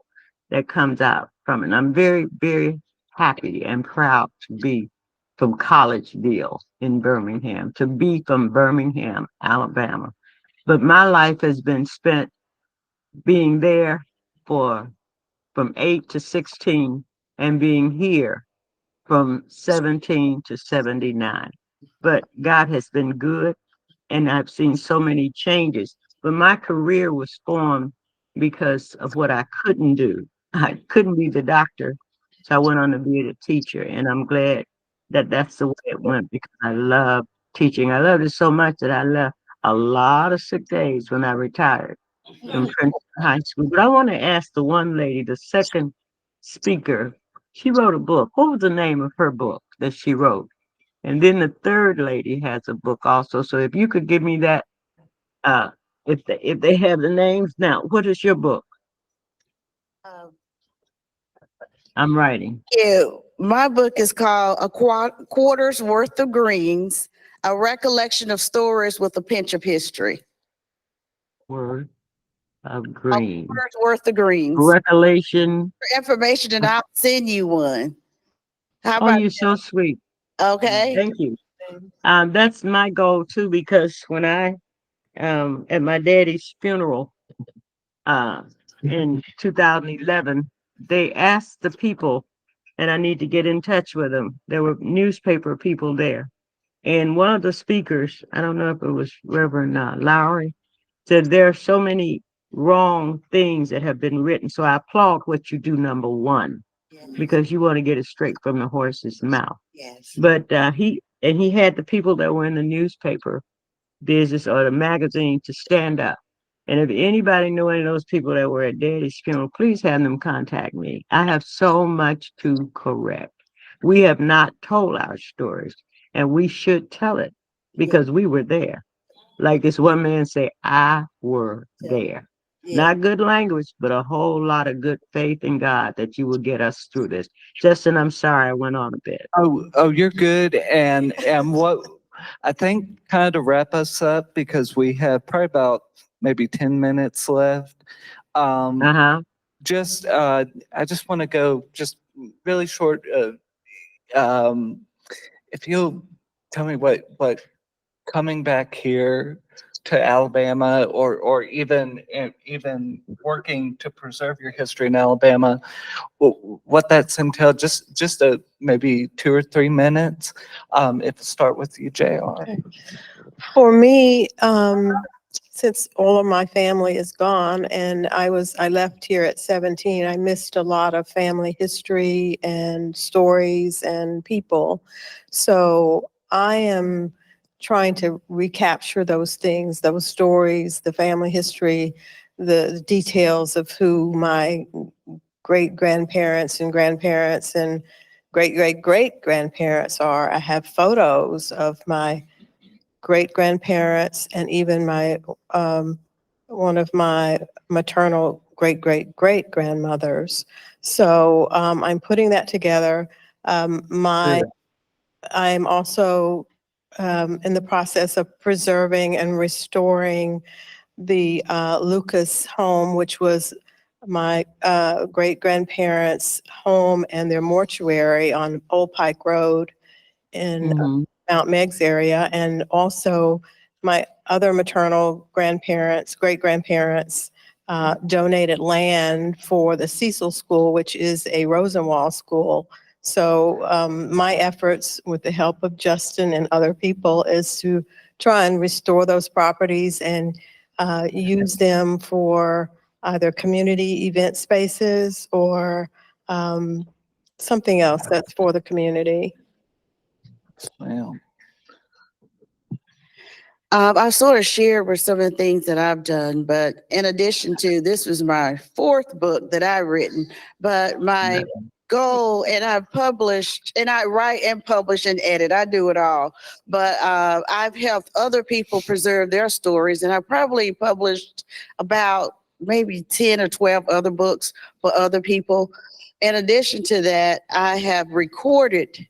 that comes out from it. And I'm very, very happy and proud to be from Collegeville in Birmingham, to be from Birmingham, Alabama. But my life has been spent being there for from 8 to 16 and being here from 17 to 79. But God has been good, and I've seen so many changes. But my career was formed because of what I couldn't do. I couldn't be the doctor, so I went on to be a teacher, and I'm glad that that's the way it went because I love teaching. I loved it so much that I left a lot of sick days when I retired from Princeton High School. But I want to ask the one lady, the second speaker, she wrote a book. What was the name of her book that she wrote? And then the third lady has a book also. So if you could give me that, if they have the names now, what is your book? I'm writing. Yeah, my book is called A Quarter's Worth of Greens, a recollection of stories with a pinch of history. Word of A Green. Quarter's Worth of Greens. Recollection. For information, and I'll send you one. How Oh, about you're so sweet. okay? Thank you. That's my goal too, because when I at my daddy's funeral in 2011, they asked the people, and I need to get in touch with them. There were newspaper people there. And one of the speakers, I don't know if it was Reverend Lowry, said there are so many wrong things that have been written. So I applaud what you do, number one, because you want to get it straight from the horse's mouth. Yes. But he had the people that were in the newspaper business or the magazine to stand up. And if anybody knew any of those people that were at Daddy's funeral, please have them contact me. I have so much to correct. We have not told our stories, and we should tell it because we were there. Like this one man say, I were there. Yeah. Not good language, but a whole lot of good faith in God that you will get us through this. Justin, I'm sorry I went on a bit. Oh, you're good. And what I think kind of wrap us up because we have probably about maybe 10 minutes left. Uh-huh. I just want to go just really short. If you'll tell me what coming back here to Alabama or even working to preserve your history in Alabama, what that's entailed, just maybe 2 or 3 minutes. If start with you, JR. For me, since all of my family is gone and I left here at 17, I missed a lot of family history and stories and people. So I am trying to recapture those things, those stories, the family history, the details of who my great grandparents and grandparents and great great great grandparents are. I have photos of my great grandparents and even my one of my maternal great great great grandmothers. So I'm putting that together. My Good. I'm also in the process of preserving and restoring the Lucas home, which was my great grandparents' home and their mortuary on Old Pike Road in Mhm. Mount Meigs area, and also my other maternal grandparents, great grandparents, donated land for the Cecil School, which is a Rosenwald school. So my efforts with the help of Justin and other people is to try and restore those properties and use them for either community event spaces or something else that's for the community. Wow. I sort of shared with some of the things that I've done, but in addition to this was my fourth book that I've written, but my goal, and I've published, and I write and publish and edit, I do it all, but I've helped other people preserve their stories, and I probably published about maybe 10 or 12 other books for other people. In addition to that, I have recorded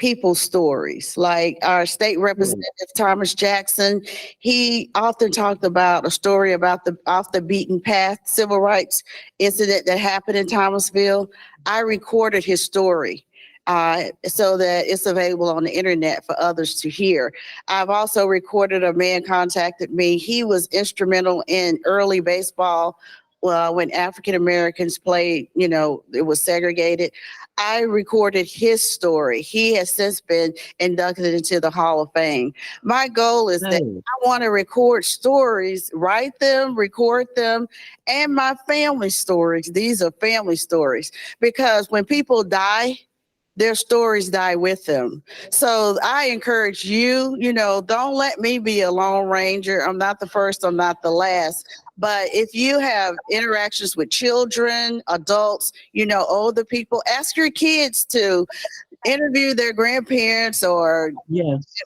people's stories. Like our state representative, Thomas Jackson, he often talked about a story about the off the beaten path civil rights incident that happened in Thomasville. I recorded his story so that it's available on the internet for others to hear. I've also recorded a man contacted me. He was instrumental in early baseball when African Americans played, you know, it was segregated. I recorded his story. He has since been inducted into the Hall of Fame. My goal is that I want to record stories, write them, record them, and my family stories. These are family stories because when people die, their stories die with them. So I encourage you, you know, don't let me be a lone ranger. I'm not the first, I'm not the last. But if you have interactions with children, adults, you know, older people, ask your kids to interview their grandparents or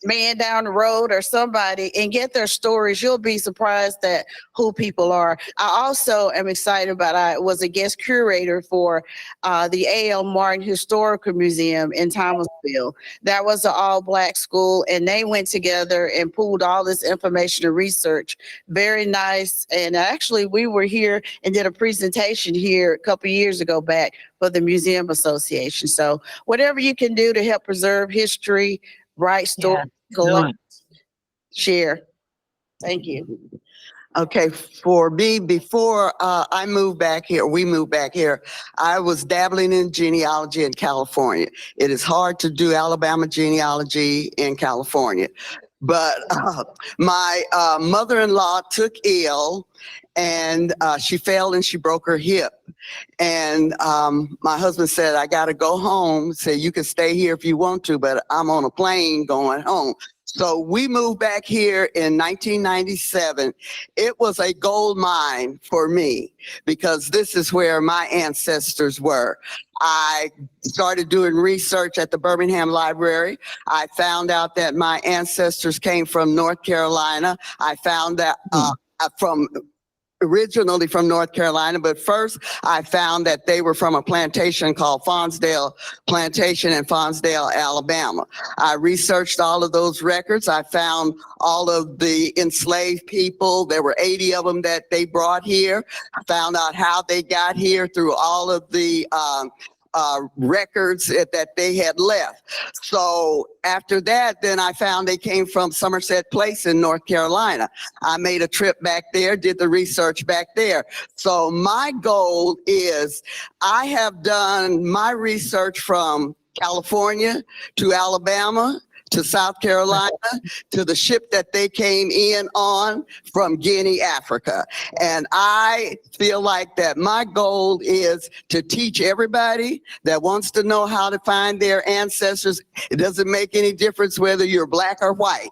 man down the road or somebody and get their stories. You'll be surprised at who people are. I also am excited about, I was a guest curator for the A.L. Martin Historical Museum in Thomasville. That was an all-Black school, and they went together and pooled all this information and research. Very nice. And actually, we were here and did a presentation here a couple of years ago back for the Museum Association. So whatever you can do to help preserve history, write stories, collect, share. Thank you. Okay, for me, before I moved back here, we moved back here, I was dabbling in genealogy in California. It is hard to do Alabama genealogy in California. But my mother-in-law took ill and she fell and she broke her hip. And my husband said, I got to go home. Said, you can stay here if you want to, but I'm on a plane going home. So we moved back here in 1997. It was a gold mine for me because this is where my ancestors were. I started doing research at the Birmingham Library. I found out that my ancestors came from North Carolina. I found that originally from North Carolina, but first I found that they were from a plantation called Fonsdale Plantation in Fonsdale, Alabama. I researched all of those records. I found all of the enslaved people. There were 80 of them that they brought here. I found out how they got here through all of the records that they had left. So after that, then I found they came from Somerset Place in North Carolina. I made a trip back there, did the research back there. So my goal is I have done my research from California to Alabama to South Carolina, to the ship that they came in on from Guinea, Africa. And I feel like that my goal is to teach everybody that wants to know how to find their ancestors. It doesn't make any difference whether you're Black or white.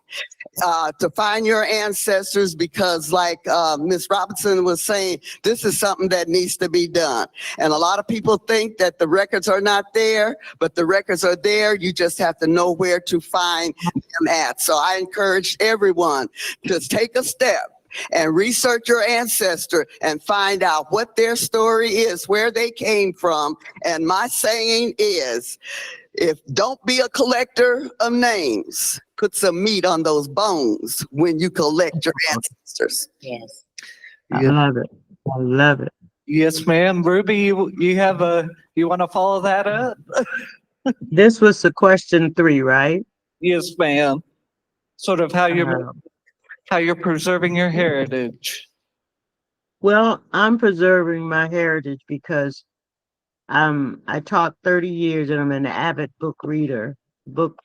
To find your ancestors, because like Ms. Robinson was saying, this is something that needs to be done. And a lot of people think that the records are not there, but the records are there. You just have to know where to find them at. So I encourage everyone to take a step and research your ancestor and find out what their story is, where they came from. And my saying is, don't be a collector of names. Put some meat on those bones when you collect your ancestors. Yes. I love it. I love it. Yes, ma'am. Ruby, you want to follow that up? This was the question 3, right? Yes, ma'am. Sort of how you're preserving your heritage. Well, I'm preserving my heritage because I taught 30 years and I'm an avid book reader. Book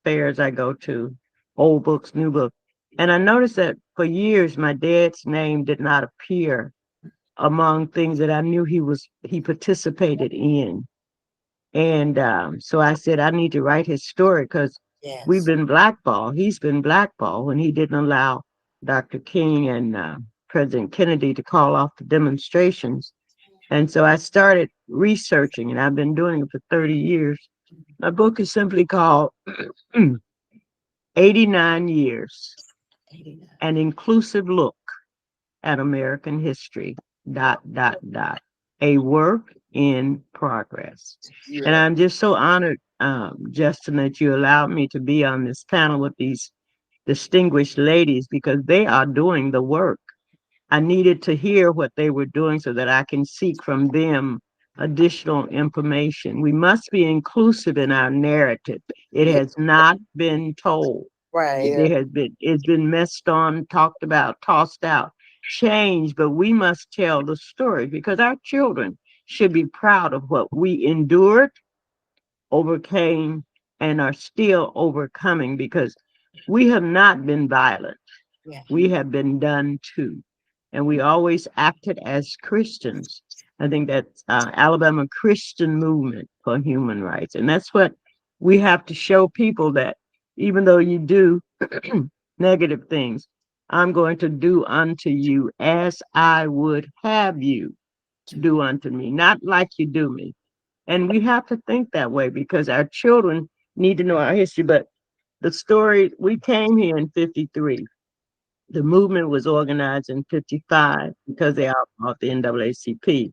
fairs I go to, old books, new books. And I noticed that for years, my dad's name did not appear among things that I knew he participated in. And so I said, I need to write his story because we've been blackballed. He's been blackballed when he didn't allow Dr. King and President Kennedy to call off the demonstrations. And so I started researching, and I've been doing it for 30 years. My book is simply called 89 Years, An Inclusive Look at American History, ... A work in progress. And I'm just so honored, Justin, that you allowed me to be on this panel with these distinguished ladies because they are doing the work. I needed to hear what they were doing so that I can seek from them additional information. We must be inclusive in our narrative. It has not been told. Right. It's been messed on, talked about, tossed out, changed, but we must tell the story because our children should be proud of what we endured, overcame, and are still overcoming because we have not been violent. Yeah. We have been done to. And we always acted as Christians. I think that's Alabama Christian Movement for Human Rights. And that's what we have to show people, that even though you do negative things, I'm going to do unto you as I would have you to do unto me, not like you do me. And we have to think that way because our children need to know our history. But the story, we came here in 53. The movement was organized in 55 because they outlawed the NAACP.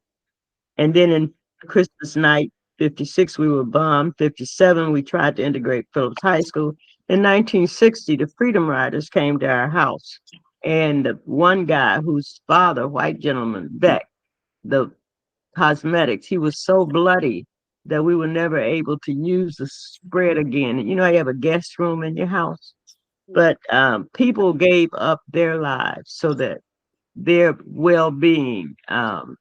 And then in Christmas night, 56, we were bombed. 57, we tried to integrate Phillips High School. In 1960, the Freedom Riders came to our house. And the one guy whose father, white gentleman, Beck, the cosmetics, he was so bloody that we were never able to use the spread again. You know, you have a guest room in your house, but people gave up their lives so that their well-being,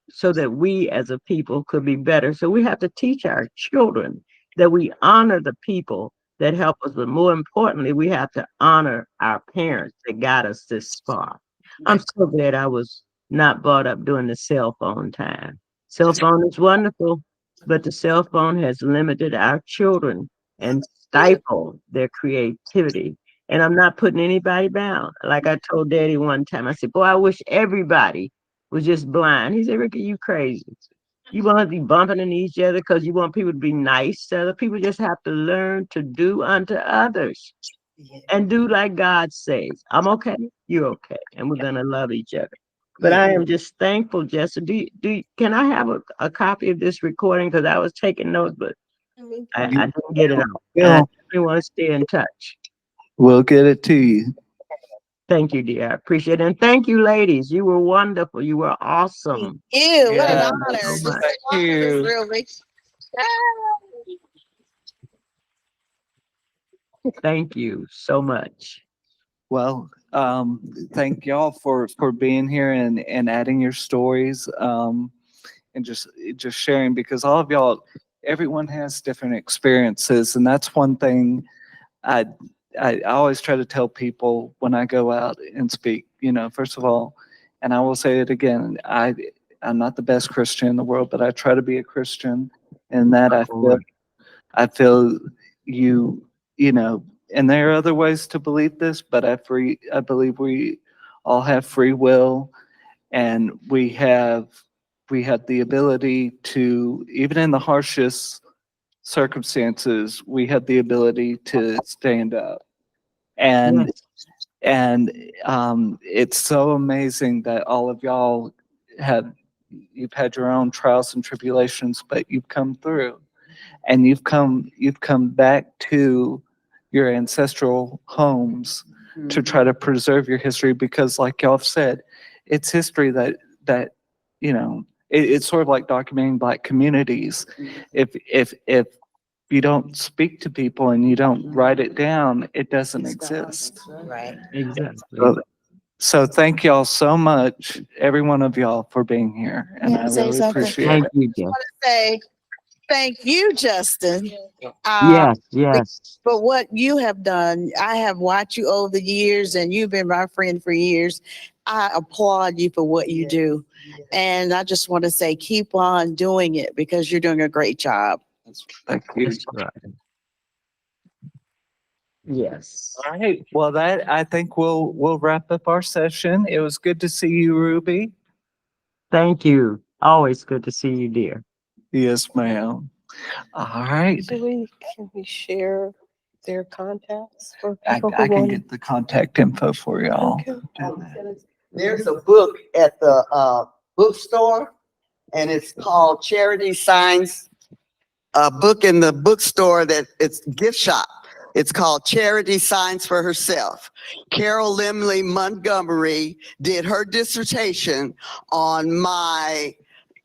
so that we as a people could be better. So we have to teach our children that we honor the people that help us, but more importantly, we have to honor our parents that got us this far. I'm so glad I was not brought up during the cell phone time. Cell phone is wonderful, but the cell phone has limited our children and stifled their creativity. And I'm not putting anybody down. Like I told Daddy one time, I said, boy, I wish everybody was just blind. He said, Ricky, you crazy. You want to be bumping into each other because you want people to be nice to other people. Just have to learn to do unto others and do like God says. I'm okay, you're okay, and we're going to love each other. But I am just thankful, Jessica. Can I have a copy of this recording? Because I was taking notes, but I didn't get it out. And I definitely want to stay in touch. We'll get it to you. Thank you, dear. I appreciate it. And thank you, ladies. You were wonderful. You were awesome. Ew, what an Yeah, honor. so This much. Thank you. is really. Thank you so much. Well, thank y'all for being here and adding your stories, and just sharing, because all of y'all, everyone has different experiences, and that's one thing I I always try to tell people when I go out and speak. You know, first of all, and I will say it again, I'm not the best Christian in the world, but I try to be a Christian, and that I feel you know, and there are other ways to believe this, but I believe we all have free will, and we have the ability to, even in the harshest circumstances, we have the ability to stand up. And Yes. it's so amazing that all of y'all you've had your own trials and tribulations, but you've come through, and you've come back to your ancestral homes to try to preserve your history, because like y'all have said, it's history that you know, it's sort of like documenting Black communities. If you don't speak to people and you don't write it down, it doesn't exist. Right. Exactly. So thank y'all so much, every one of y'all, for being here, and May I I say really something? appreciate Thank it. you, Jeff. Say thank you, Justin. Yes, yes. For what you have done. I have watched you over the years, and you've been my friend for years. I applaud you for what you do. And I just want to say, keep on doing it because you're doing a great job. Thank you. That's right. Yes. All right. Well, I think we'll wrap up our session. It was good to see you, Ruby. Thank you. Always good to see you, dear. Yes, ma'am. All right. Can we share their contacts for I people who can want? get the contact info for y'all. Okay. There's a book at the bookstore and it's called Charity Signs, a book in the bookstore that it's gift shop. It's called Charity Signs for Herself. Carol Limley Montgomery did her dissertation on my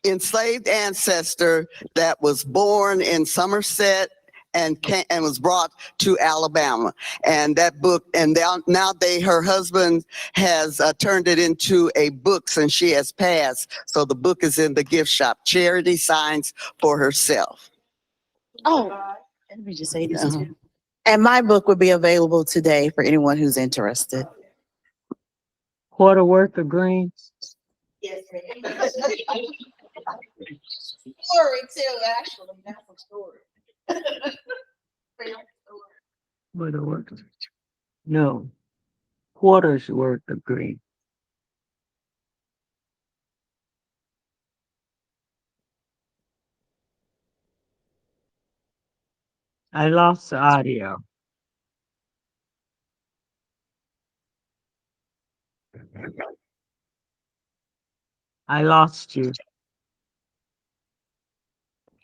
enslaved ancestor that was born in Somerset and was brought to Alabama. And that book, and now her husband has turned it into a book since she has passed. So the book is in the gift shop, Charity Signs for Herself. Oh, let me just say this too. And my book would be available today for anyone who's interested. Quarter worth of greens. Yes, ma'am. Story too, actually, not for story. Quarter worth. No. Quarters worth of green. I lost the audio. I lost you.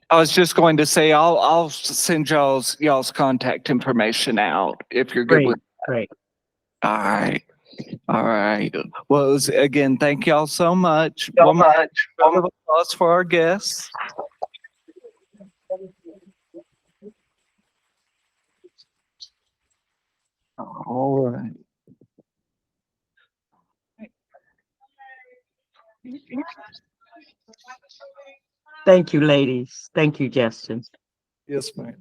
I was just going to say, I'll send y'all's contact information out if you're good Great, with. great. All right. All right. Well, again, thank y'all so much. So One more much. round of applause for our guests. All right. Thank you, ladies. Thank you, Justin. Yes, ma'am.